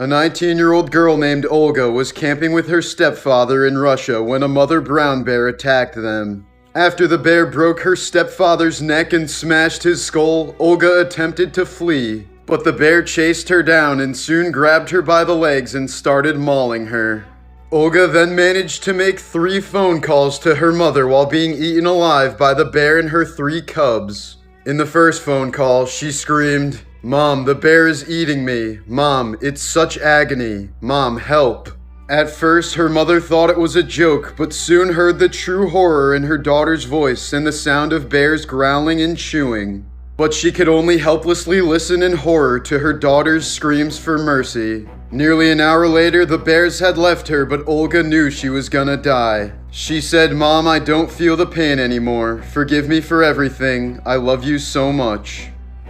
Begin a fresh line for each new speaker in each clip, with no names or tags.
A 19-year-old girl named Olga was camping with her stepfather in Russia when a mother brown bear attacked them. After the bear broke her stepfather's neck and smashed his skull, Olga attempted to flee, but the bear chased her down and soon grabbed her by the legs and started mauling her. Olga then managed to make 3 phone calls to her mother while being eaten alive by the bear and her 3 cubs. In the first phone call, she screamed, "Mom, the bear is eating me. Mom, it's such agony. Mom, help." At first, her mother thought it was a joke, but soon heard the true horror in her daughter's voice and the sound of bears growling and chewing. But she could only helplessly listen in horror to her daughter's screams for mercy. Nearly an hour later, the bears had left her, but Olga knew she was gonna die. She said, "Mom, I don't feel the pain anymore. Forgive me for everything. I love you so much."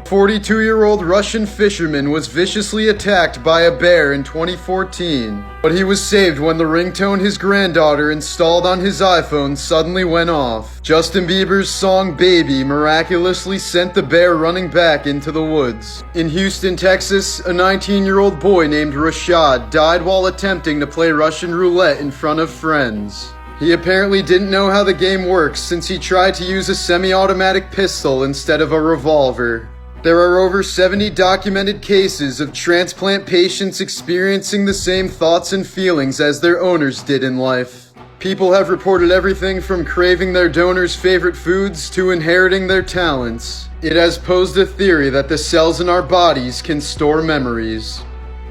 42-year-old Russian fisherman was viciously attacked by a bear in 2014, but he was saved when the ringtone his granddaughter installed on his iPhone suddenly went off. Justin Bieber's song Baby miraculously sent the bear running back into the woods. In Houston, Texas, a 19-year-old boy named Rashad died while attempting to play Russian roulette in front of friends. He apparently didn't know how the game works since he tried to use a semi-automatic pistol instead of a revolver. There are over 70 documented cases of transplant patients experiencing the same thoughts and feelings as their owners did in life. People have reported everything from craving their donors' favorite foods to inheriting their talents. It has posed a theory that the cells in our bodies can store memories.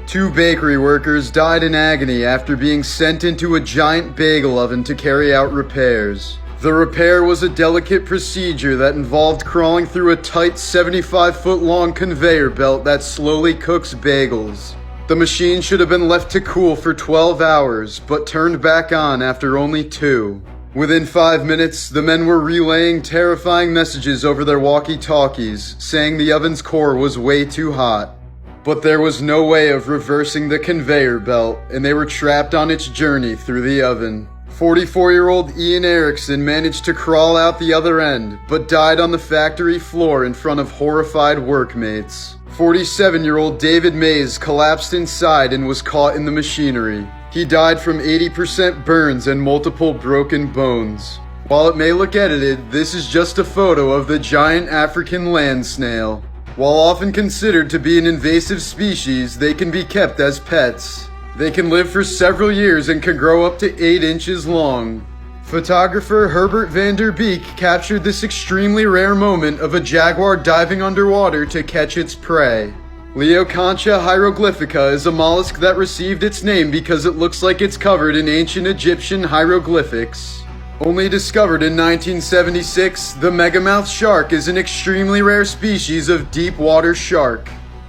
2 bakery workers died in agony after being sent into a giant bagel oven to carry out repairs. The repair was a delicate procedure that involved crawling through a tight 75-foot-long conveyor belt that slowly cooks bagels. The machine should have been left to cool for 12 hours, but turned back on after only 2. Within 5 minutes, the men were relaying terrifying messages over their walkie-talkies, saying the oven's core was way too hot. But there was no way of reversing the conveyor belt, and they were trapped on its journey through the oven. 44-year-old Ian Erickson managed to crawl out the other end, but died on the factory floor in front of horrified workmates. 47-year-old David Mays collapsed inside and was caught in the machinery. He died from 80% burns and multiple broken bones. While it may look edited, this is just a photo of the giant African land snail. While often considered to be an invasive species, they can be kept as pets. They can live for several years and can grow up to 8 inches long. Photographer Herbert van der Beek captured this extremely rare moment of a jaguar diving underwater to catch its prey. Leoconcha hieroglyphica is a mollusk that received its name because it looks like it's covered in ancient Egyptian hieroglyphics. Only discovered in 1976, the megamouth shark is an extremely rare species of deep water shark.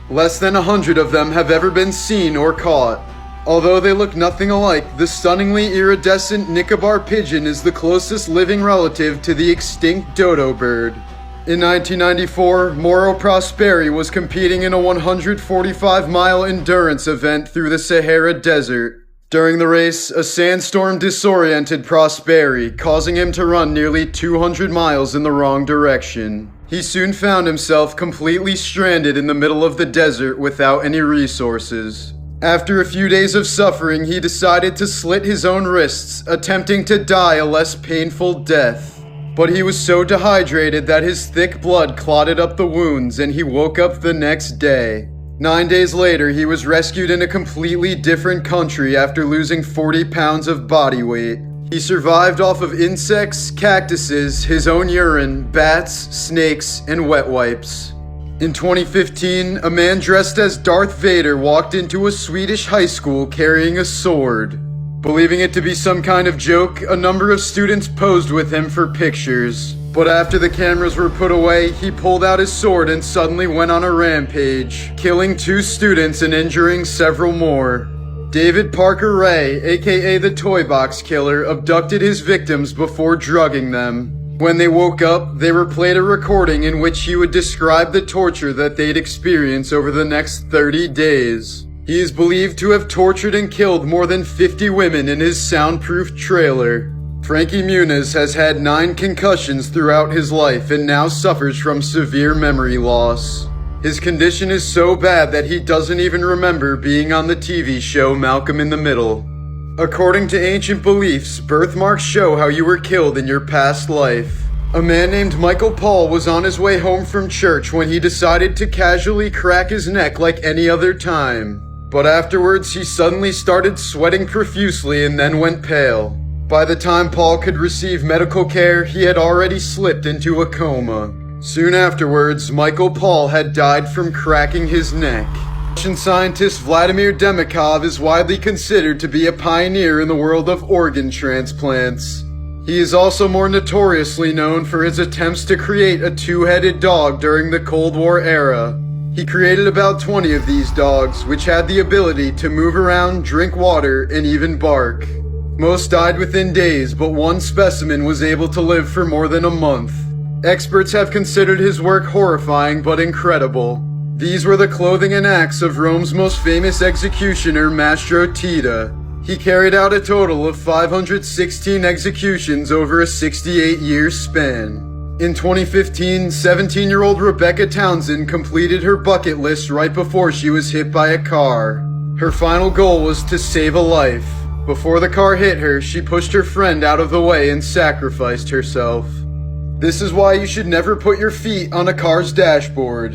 Less than 100 of them have ever been seen or caught. Although they look nothing alike, the stunningly iridescent Nicobar pigeon is the closest living relative to the extinct dodo bird. In 1994, Mauro Prosperi was competing in a 145-mile endurance event through the Sahara Desert. During the race, a sandstorm disoriented Prosperi, causing him to run nearly 200 miles in the wrong direction. He soon found himself completely stranded in the middle of the desert without any resources. After a few days of suffering, he decided to slit his own wrists, attempting to die a less painful death. But he was so dehydrated that his thick blood clotted up the wounds and he woke up the next day. 9 days later, he was rescued in a completely different country after losing 40 pounds of body weight. He survived off of insects, cactuses, his own urine, bats, snakes, and wet wipes. In 2015, a man dressed as Darth Vader walked into a Swedish high school carrying a sword. Believing it to be some kind of joke, a number of students posed with him for pictures. But after the cameras were put away, he pulled out his sword and suddenly went on a rampage, killing 2 students and injuring several more. David Parker Ray, aka the Toy Box Killer, abducted his victims before drugging them. When they woke up, they were played a recording in which he would describe the torture that they'd experience over the next 30 days. He is believed to have tortured and killed more than 50 women in his soundproof trailer. Frankie Muniz has had 9 concussions throughout his life and now suffers from severe memory loss. His condition is so bad that he doesn't even remember being on the TV show Malcolm in the Middle. According to ancient beliefs, birthmarks show how you were killed in your past life. A man named Michael Paul was on his way home from church when he decided to casually crack his neck like any other time. But afterwards, he suddenly started sweating profusely and then went pale. By the time Paul could receive medical care, he had already slipped into a coma. Soon afterwards, Michael Paul had died from cracking his neck. Russian scientist Vladimir Demikhov is widely considered to be a pioneer in the world of organ transplants. He is also more notoriously known for his attempts to create a two-headed dog during the Cold War era. He created about 20 of these dogs, which had the ability to move around, drink water, and even bark. Most died within days, but one specimen was able to live for more than a month. Experts have considered his work horrifying but incredible. These were the clothing and acts of Rome's most famous executioner, Mastro Tita. He carried out a total of 516 executions over a 68-year span. In 2015, 17-year-old Rebecca Townsend completed her bucket list right before she was hit by a car. Her final goal was to save a life. Before the car hit her, she pushed her friend out of the way and sacrificed herself. This is why you should never put your feet on a car's dashboard.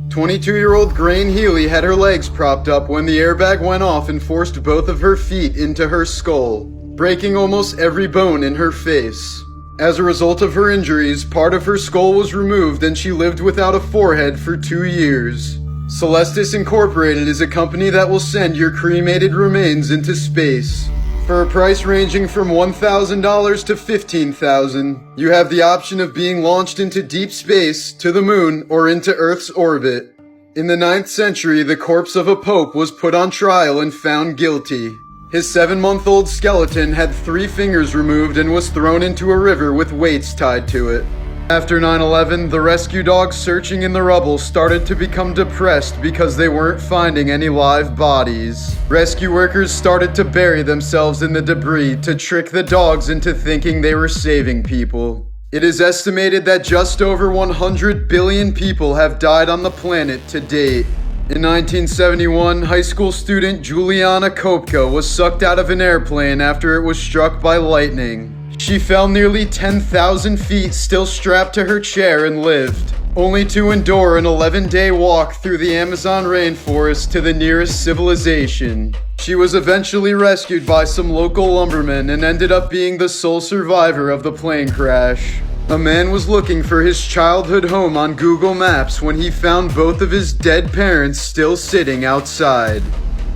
22-year-old Grain Healy had her legs propped up when the airbag went off and forced both of her feet into her skull, breaking almost every bone in her face. As a result of her injuries, part of her skull was removed and she lived without a forehead for 2 years. Celestis Incorporated is a company that will send your cremated remains into space. For a price ranging from $1,000 to $15,000, you have the option of being launched into deep space, to the moon, or into Earth's orbit. In the 9th century, the corpse of a pope was put on trial and found guilty. His 7-month-old skeleton had 3 fingers removed and was thrown into a river with weights tied to it. After 9/11, the rescue dogs searching in the rubble started to become depressed because they weren't finding any live bodies. Rescue workers started to bury themselves in the debris to trick the dogs into thinking they were saving people. It is estimated that just over 100 billion people have died on the planet to date. In 1971, high school student Juliana Kopka was sucked out of an airplane after it was struck by lightning. She fell nearly 10,000 feet still strapped to her chair and lived, only to endure an 11-day walk through the Amazon rainforest to the nearest civilization. She was eventually rescued by some local lumbermen and ended up being the sole survivor of the plane crash. A man was looking for his childhood home on Google Maps when he found both of his dead parents still sitting outside.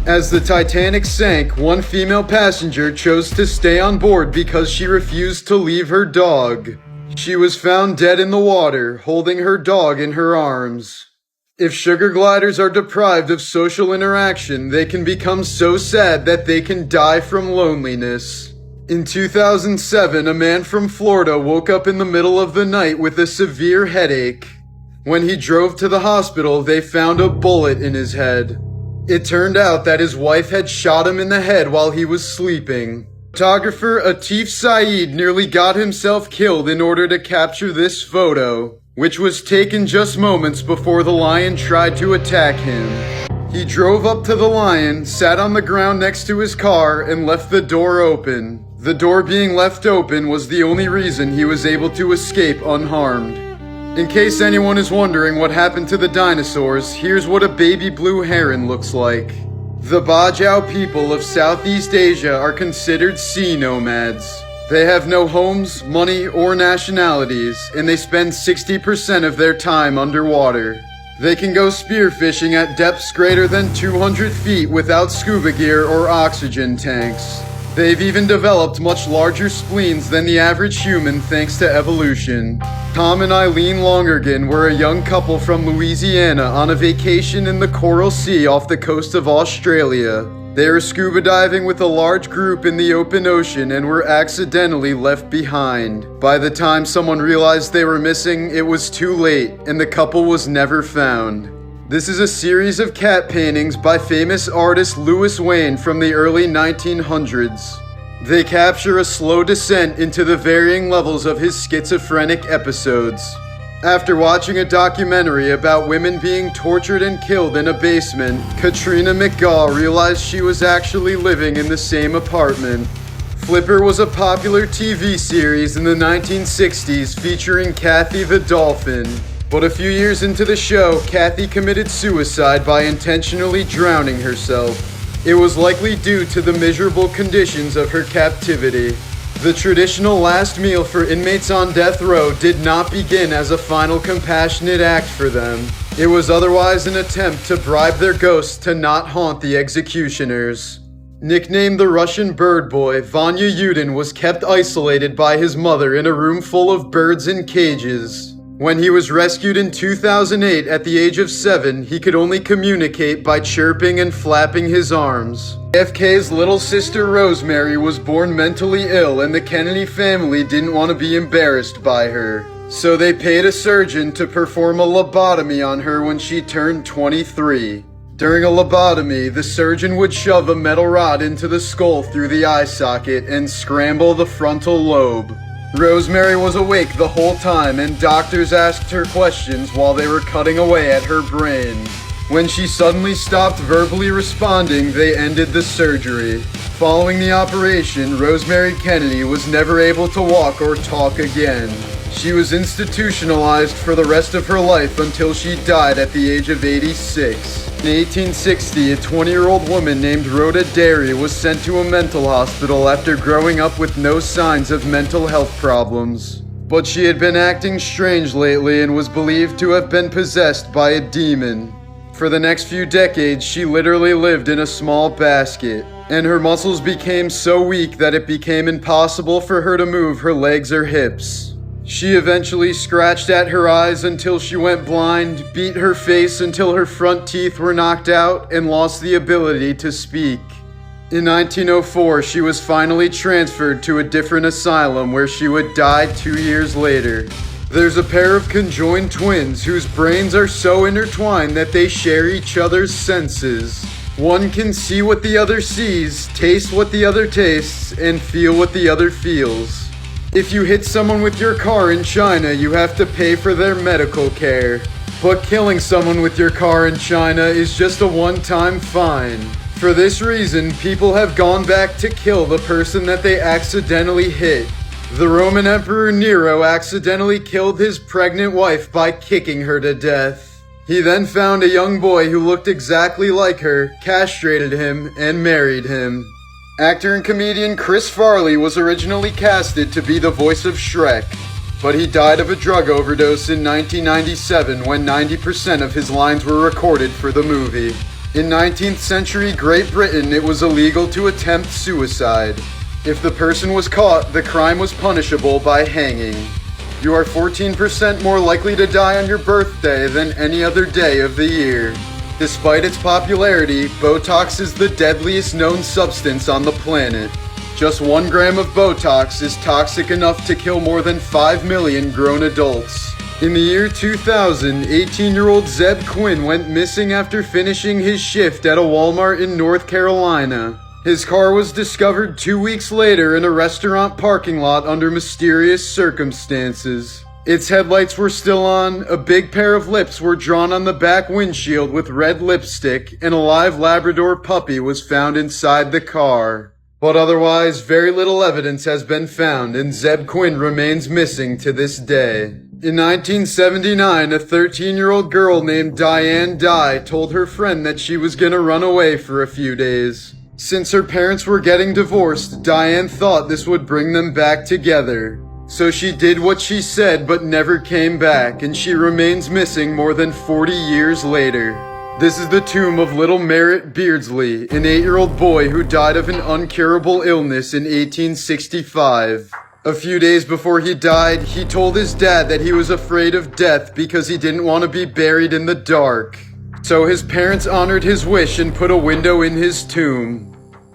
As the Titanic sank, one female passenger chose to stay on board because she refused to leave her dog. She was found dead in the water, holding her dog in her arms. If sugar gliders are deprived of social interaction, they can become so sad that they can die from loneliness. In 2007, a man from Florida woke up in the middle of the night with a severe headache. When he drove to the hospital, they found a bullet in his head. It turned out that his wife had shot him in the head while he was sleeping. Photographer Atif Saeed nearly got himself killed in order to capture this photo, which was taken just moments before the lion tried to attack him. He drove up to the lion, sat on the ground next to his car, and left the door open. The door being left open was the only reason he was able to escape unharmed. In case anyone is wondering what happened to the dinosaurs, here's what a baby blue heron looks like. The Bajau people of Southeast Asia are considered sea nomads. They have no homes, money, or nationalities, and they spend 60% of their time underwater. They can go spearfishing at depths greater than 200 feet without scuba gear or oxygen tanks. They've even developed much larger spleens than the average human thanks to evolution. Tom and Eileen Longergan were a young couple from Louisiana on a vacation in the Coral Sea off the coast of Australia. They were scuba diving with a large group in the open ocean and were accidentally left behind. By the time someone realized they were missing, it was too late, and the couple was never found. This is a series of cat paintings by famous artist Louis Wayne from the early 1900s. They capture a slow descent into the varying levels of his schizophrenic episodes. After watching a documentary about women being tortured and killed in a basement, Katrina McGaw realized she was actually living in the same apartment. Flipper was a popular TV series in the 1960s featuring Kathy the Dolphin. But a few years into the show, Kathy committed suicide by intentionally drowning herself. It was likely due to the miserable conditions of her captivity. The traditional last meal for inmates on death row did not begin as a final compassionate act for them. It was otherwise an attempt to bribe their ghosts to not haunt the executioners. Nicknamed the Russian Bird Boy, Vanya Yudin was kept isolated by his mother in a room full of birds in cages. When he was rescued in 2008 at the age of 7, he could only communicate by chirping and flapping his arms. JFK's little sister Rosemary was born mentally ill, and the Kennedy family didn't want to be embarrassed by her. So they paid a surgeon to perform a lobotomy on her when she turned 23. During a lobotomy, the surgeon would shove a metal rod into the skull through the eye socket and scramble the frontal lobe. Rosemary was awake the whole time, and doctors asked her questions while they were cutting away at her brain. When she suddenly stopped verbally responding, they ended the surgery. Following the operation, Rosemary Kennedy was never able to walk or talk again. She was institutionalized for the rest of her life until she died at the age of 86. In 1860, a 20-year-old woman named Rhoda Derry was sent to a mental hospital after growing up with no signs of mental health problems. But she had been acting strange lately and was believed to have been possessed by a demon. For the next few decades, she literally lived in a small basket, and her muscles became so weak that it became impossible for her to move her legs or hips. She eventually scratched at her eyes until she went blind, beat her face until her front teeth were knocked out, and lost the ability to speak. In 1904, she was finally transferred to a different asylum where she would die 2 years later. There's a pair of conjoined twins whose brains are so intertwined that they share each other's senses. One can see what the other sees, taste what the other tastes, and feel what the other feels. If you hit someone with your car in China, you have to pay for their medical care. But killing someone with your car in China is just a one-time fine. For this reason, people have gone back to kill the person that they accidentally hit. The Roman Emperor Nero accidentally killed his pregnant wife by kicking her to death. He then found a young boy who looked exactly like her, castrated him, and married him. Actor and comedian Chris Farley was originally casted to be the voice of Shrek, but he died of a drug overdose in 1997 when 90% of his lines were recorded for the movie. In 19th century Great Britain, it was illegal to attempt suicide. If the person was caught, the crime was punishable by hanging. You are 14% more likely to die on your birthday than any other day of the year. Despite its popularity, Botox is the deadliest known substance on the planet. Just 1 gram of Botox is toxic enough to kill more than 5 million grown adults. In the year 2000, 18-year-old Zeb Quinn went missing after finishing his shift at a Walmart in North Carolina. His car was discovered 2 weeks later in a restaurant parking lot under mysterious circumstances. Its headlights were still on, a big pair of lips were drawn on the back windshield with red lipstick, and a live Labrador puppy was found inside the car. But otherwise, very little evidence has been found, and Zeb Quinn remains missing to this day. In 1979, a 13-year-old girl named Diane Dye told her friend that she was gonna run away for a few days. Since her parents were getting divorced, Diane thought this would bring them back together. So she did what she said but never came back, and she remains missing more than 40 years later. This is the tomb of little Merritt Beardsley, an 8-year-old boy who died of an uncurable illness in 1865. A few days before he died, he told his dad that he was afraid of death because he didn't want to be buried in the dark. So his parents honored his wish and put a window in his tomb.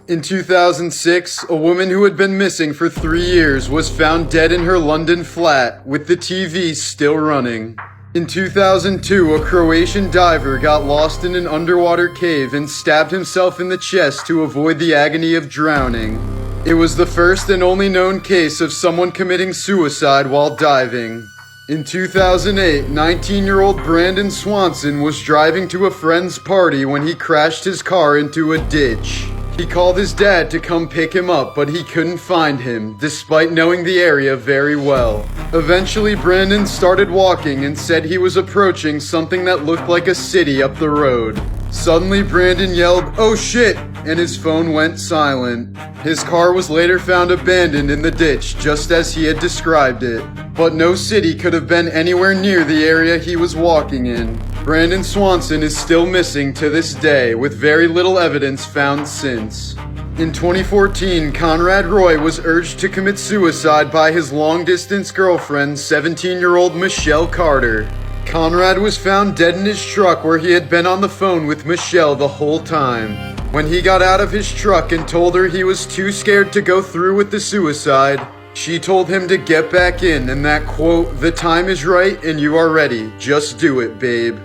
In 2006, a woman who had been missing for 3 years was found dead in her London flat, with the TV still running. In 2002, a Croatian diver got lost in an underwater cave and stabbed himself in the chest to avoid the agony of drowning. It was the first and only known case of someone committing suicide while diving. In 2008, 19-year-old Brandon Swanson was driving to a friend's party when he crashed his car into a ditch. He called his dad to come pick him up, but he couldn't find him, despite knowing the area very well. Eventually, Brandon started walking and said he was approaching something that looked like a city up the road. Suddenly, Brandon yelled, "Oh shit!" and his phone went silent. His car was later found abandoned in the ditch, just as he had described it. But no city could have been anywhere near the area he was walking in. Brandon Swanson is still missing to this day, with very little evidence found since. In 2014, Conrad Roy was urged to commit suicide by his long-distance girlfriend, 17-year-old Michelle Carter. Conrad was found dead in his truck where he had been on the phone with Michelle the whole time. When he got out of his truck and told her he was too scared to go through with the suicide, she told him to get back in and that, quote, "The time is right and you are ready. Just do it, babe."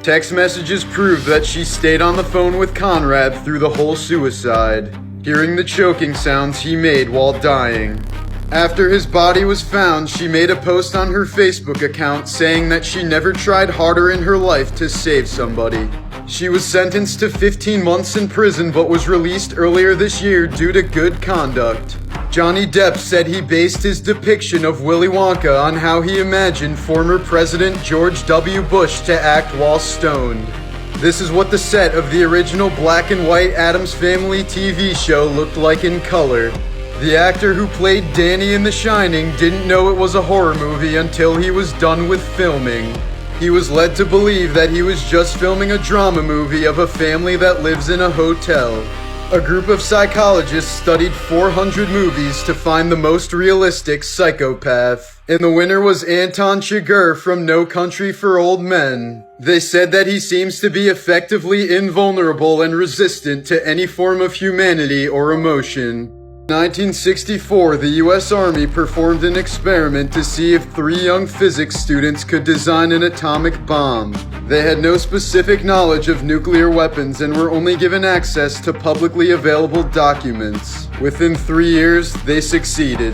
Text messages prove that she stayed on the phone with Conrad through the whole suicide, hearing the choking sounds he made while dying. After his body was found, she made a post on her Facebook account saying that she never tried harder in her life to save somebody. She was sentenced to 15 months in prison but was released earlier this year due to good conduct. Johnny Depp said he based his depiction of Willy Wonka on how he imagined former President George W. Bush to act while stoned. This is what the set of the original black and white Addams Family TV show looked like in color. The actor who played Danny in The Shining didn't know it was a horror movie until he was done with filming. He was led to believe that he was just filming a drama movie of a family that lives in a hotel. A group of psychologists studied 400 movies to find the most realistic psychopath, and the winner was Anton Chigurh from No Country for Old Men. They said that he seems to be effectively invulnerable and resistant to any form of humanity or emotion. In 1964, the U.S. Army performed an experiment to see if 3 young physics students could design an atomic bomb. They had no specific knowledge of nuclear weapons and were only given access to publicly available documents. Within 3 years, they succeeded.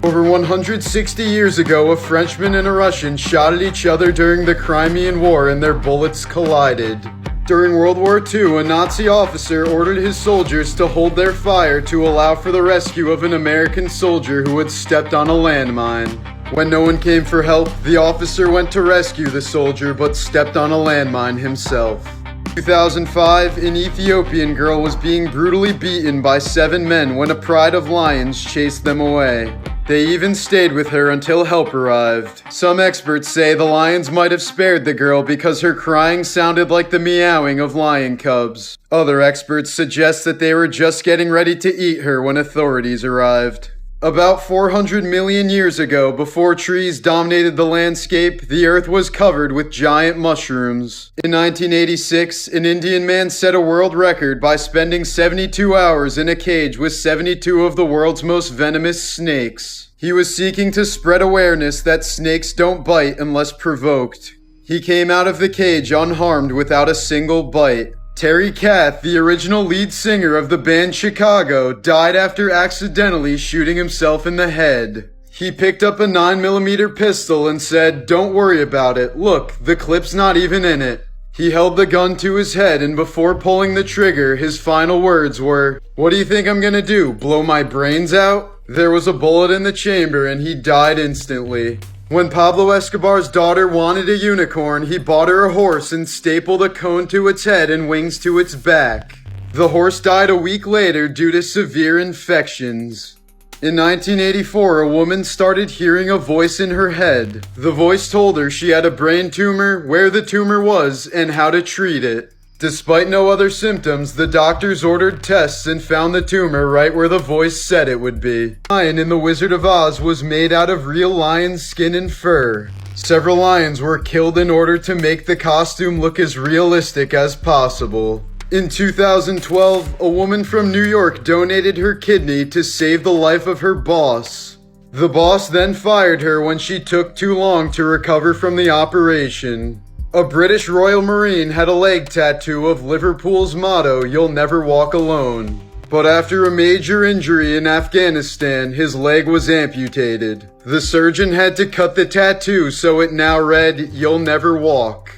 Over 160 years ago, a Frenchman and a Russian shot at each other during the Crimean War and their bullets collided. During World War II, a Nazi officer ordered his soldiers to hold their fire to allow for the rescue of an American soldier who had stepped on a landmine. When no one came for help, the officer went to rescue the soldier but stepped on a landmine himself. In 2005, an Ethiopian girl was being brutally beaten by 7 men when a pride of lions chased them away. They even stayed with her until help arrived. Some experts say the lions might have spared the girl because her crying sounded like the meowing of lion cubs. Other experts suggest that they were just getting ready to eat her when authorities arrived. About 400 million years ago, before trees dominated the landscape, the earth was covered with giant mushrooms. In 1986, an Indian man set a world record by spending 72 hours in a cage with 72 of the world's most venomous snakes. He was seeking to spread awareness that snakes don't bite unless provoked. He came out of the cage unharmed without a single bite. Terry Kath, the original lead singer of the band Chicago, died after accidentally shooting himself in the head. He picked up a 9mm pistol and said, "Don't worry about it. Look, the clip's not even in it." He held the gun to his head, and before pulling the trigger, his final words were, "What do you think I'm gonna do, blow my brains out?" There was a bullet in the chamber and he died instantly. When Pablo Escobar's daughter wanted a unicorn, he bought her a horse and stapled a cone to its head and wings to its back. The horse died a week later due to severe infections. In 1984, a woman started hearing a voice in her head. The voice told her she had a brain tumor, where the tumor was, and how to treat it. Despite no other symptoms, the doctors ordered tests and found the tumor right where the voice said it would be. The lion in The Wizard of Oz was made out of real lion skin and fur. Several lions were killed in order to make the costume look as realistic as possible. In 2012, a woman from New York donated her kidney to save the life of her boss. The boss then fired her when she took too long to recover from the operation. A British Royal Marine had a leg tattoo of Liverpool's motto, "You'll never walk alone." But after a major injury in Afghanistan, his leg was amputated. The surgeon had to cut the tattoo so it now read, "You'll never walk."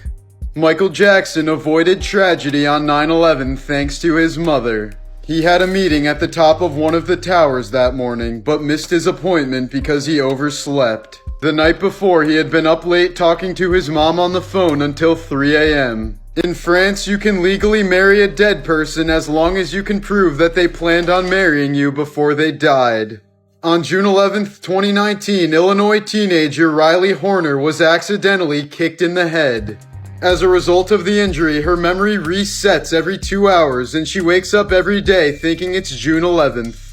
Michael Jackson avoided tragedy on 9/11 thanks to his mother. He had a meeting at the top of one of the towers that morning, but missed his appointment because he overslept. The night before, he had been up late talking to his mom on the phone until 3 a.m. In France, you can legally marry a dead person as long as you can prove that they planned on marrying you before they died. On June 11th, 2019, Illinois teenager Riley Horner was accidentally kicked in the head. As a result of the injury, her memory resets every 2 hours and she wakes up every day thinking it's June 11th.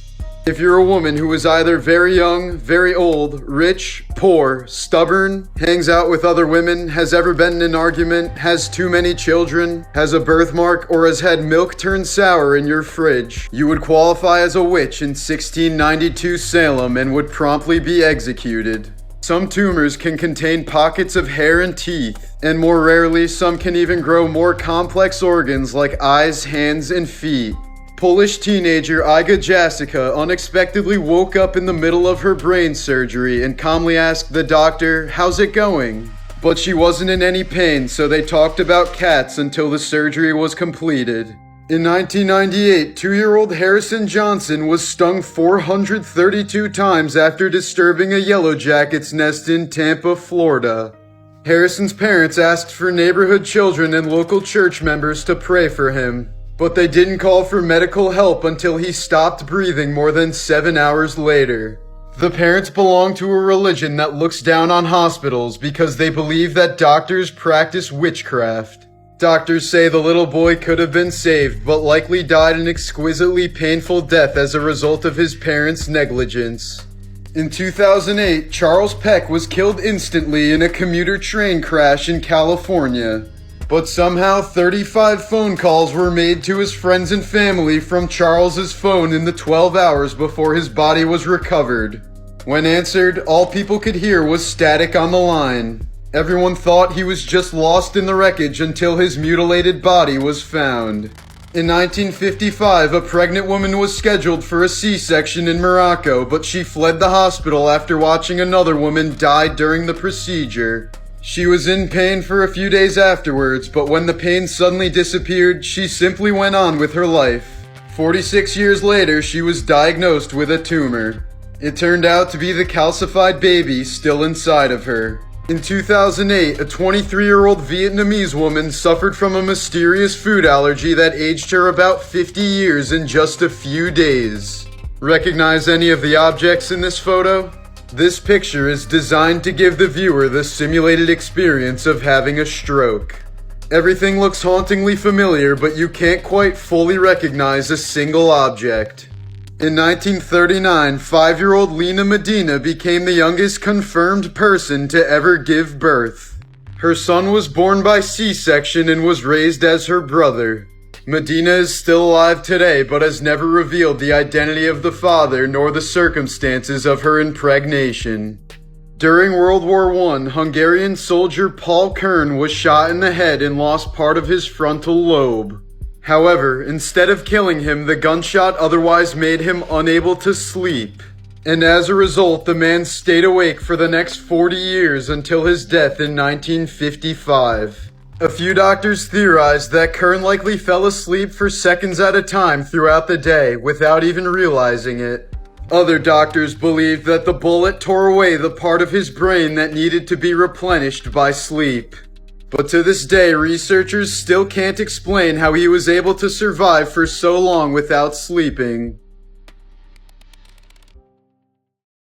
If you're a woman who is either very young, very old, rich, poor, stubborn, hangs out with other women, has ever been in an argument, has too many children, has a birthmark, or has had milk turn sour in your fridge, you would qualify as a witch in 1692 Salem and would promptly be executed. Some tumors can contain pockets of hair and teeth, and more rarely, some can even grow more complex organs like eyes, hands, and feet. Polish teenager Iga Jasica unexpectedly woke up in the middle of her brain surgery and calmly asked the doctor, "How's it going?" But she wasn't in any pain, so they talked about cats until the surgery was completed. In 1998, 2-year-old Harrison Johnson was stung 432 times after disturbing a yellow jacket's nest in Tampa, Florida. Harrison's parents asked for neighborhood children and local church members to pray for him, but they didn't call for medical help until he stopped breathing more than 7 hours later. The parents belong to a religion that looks down on hospitals because they believe that doctors practice witchcraft. Doctors say the little boy could have been saved, but likely died an exquisitely painful death as a result of his parents' negligence. In 2008, Charles Peck was killed instantly in a commuter train crash in California. But somehow 35 phone calls were made to his friends and family from Charles's phone in the 12 hours before his body was recovered. When answered, all people could hear was static on the line. Everyone thought he was just lost in the wreckage until his mutilated body was found. In 1955, a pregnant woman was scheduled for a C-section in Morocco, but she fled the hospital after watching another woman die during the procedure. She was in pain for a few days afterwards, but when the pain suddenly disappeared, she simply went on with her life. 46 years later, she was diagnosed with a tumor. It turned out to be the calcified baby still inside of her. In 2008, a 23-year-old Vietnamese woman suffered from a mysterious food allergy that aged her about 50 years in just a few days. Recognize any of the objects in this photo? This picture is designed to give the viewer the simulated experience of having a stroke. Everything looks hauntingly familiar, but you can't quite fully recognize a single object. In 1939, 5-year-old Lena Medina became the youngest confirmed person to ever give birth. Her son was born by C-section and was raised as her brother. Medina is still alive today, but has never revealed the identity of the father nor the circumstances of her impregnation. During World War I, Hungarian soldier Paul Kern was shot in the head and lost part of his frontal lobe. However, instead of killing him, the gunshot otherwise made him unable to sleep. And as a result, the man stayed awake for the next 40 years until his death in 1955. A few doctors theorized that Kern likely fell asleep for seconds at a time throughout the day without even realizing it. Other doctors believed that the bullet tore away the part of his brain that needed to be replenished by sleep. But to this day, researchers still can't explain how he was able to survive for so long without sleeping.